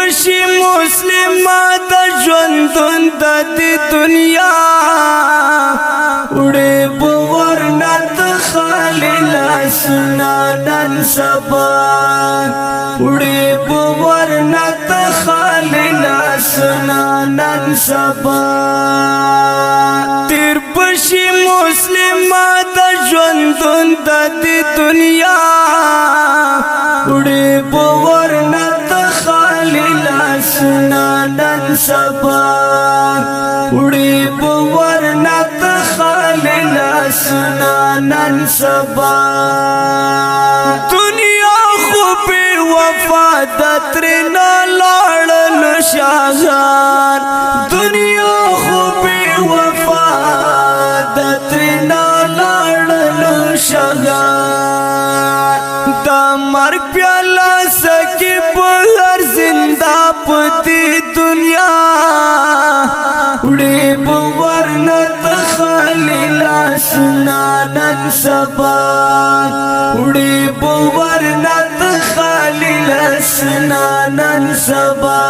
بشي مسلمات ژوندون د دې دنیا وړې باورنا ته خالي لاسونه نن سبا وړې باورنا ته خالي لاسونه نن سبا تیر بشي مسلمات ژوندون د دې دنیا وړې باورنا ته خالي لاسونه نن سبا وړې باورنا ته خالي لاسونه نن سبا دنیا خو بې وفا ده ترېنه لاړل شاهان دنیا خو بې وفا ده ترېنه لاړل شاهان دا مرګ پیاله سکي په هر زنده په دې دنیا وړې باورنا ته خالي لاسونه نن سبا وړې باورنا ته خالي لاسونه نن سبا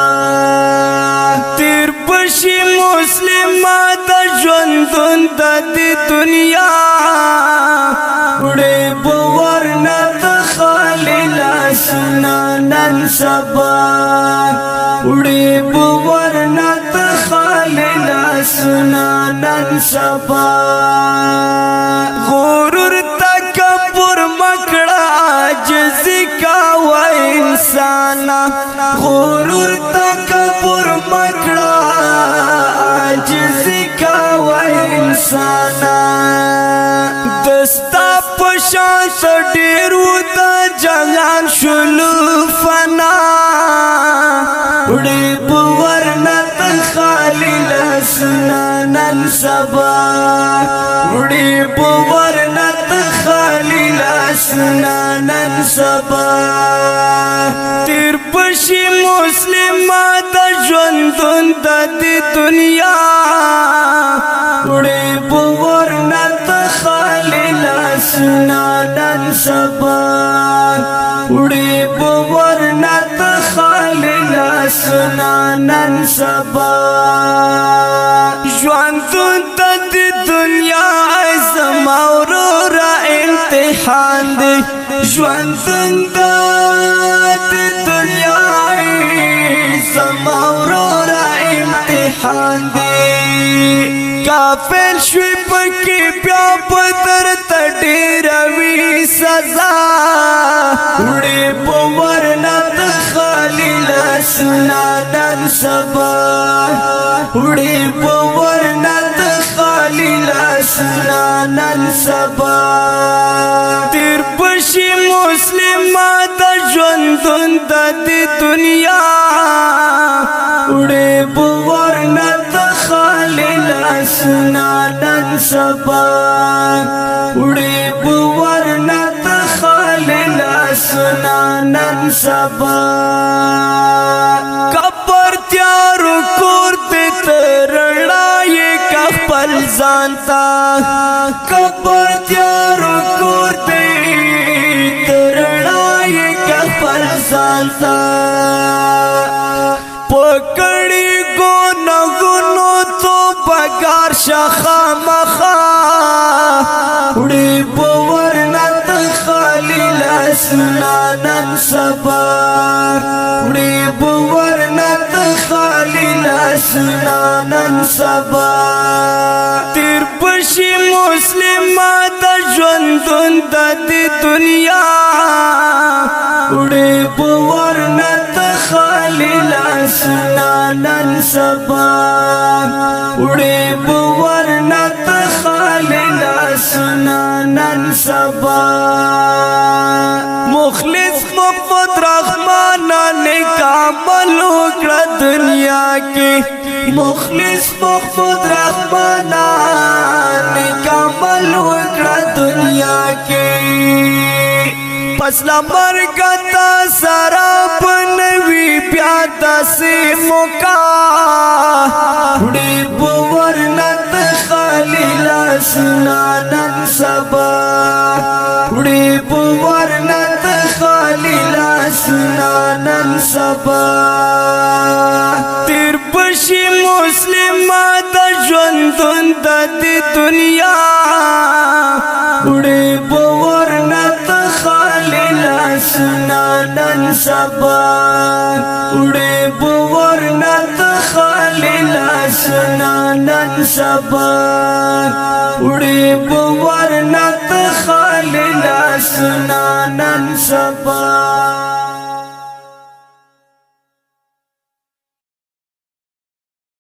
تیر بشي مسلمات ژوندون د دې دنیا وړې باورنا ته خالي لاسونه نن سبا وړې باورنا ته خالي لاسونه نن سبا غرور تکبر مکړه عاجزي کوه انسانا غرور تکبر مکړه عاجزي کوه انسانا دستا پشان ډېر د جهان شلو فنا وړې باورنا ته خالي لاسونه نن سبا وړې باورنا ته خالي لاسونه نن سبا تیر بشي مسلمات ژوندون د دې دنیا وړې باورنا ته خالي لاسونه نن سبا وړې باورنا ته خالي لاسونه نن سبا ژوندون د دې دنیا زما ورور امتحان دی ژوندون د دې دنیا زما ورور امتحان دی کافر شوی پکې بیا بدر ته ډېره وي سزا وړې باورنا ته خالي لاسونه نن سبا وړې باورنا ته خالي لاسونه نن سبا تیر بشي مسلمات ژوندون د دې دنیا وړې باورنا ته خالي لاسونه نن سبا وړې باورنا ته خالي لاسونه نن سبا قبر تیارو کور دې ترړای کا خپل ځان تا قبر تیارو کور دې ترړای کا خپل ځان تا پکړی ګونګونو تو بګار شخه مخا وړې باورنا ته خالي لاسونه نن سبا وړې باورنا ته خالي لاسونه نن سبا تیر بشي مسلمات ژوندون د دې دنیا وړې باورنا ته خالي لاسونه نن سبا وړې باورنا ته خالي لاسونه نن سبا مخلص محمد رحمان نیک عمل وکړه دنیا کې مخلص محمد رحمان نیک عمل وکړه دنیا کې پس لا مرګ تا سره بنوي بیا داسې موقع وړې باورنا ته خالي لاسونه نن سبا وړې باورنا ته خالي لاسونه نن سبا ژوندون د دې دنیا وړې باور نه ته خالي لاسونه نن سبا وړې باور نه ته خالي لاسونه نن سبا وړې باور نه ته خالي لاسونه نن سبا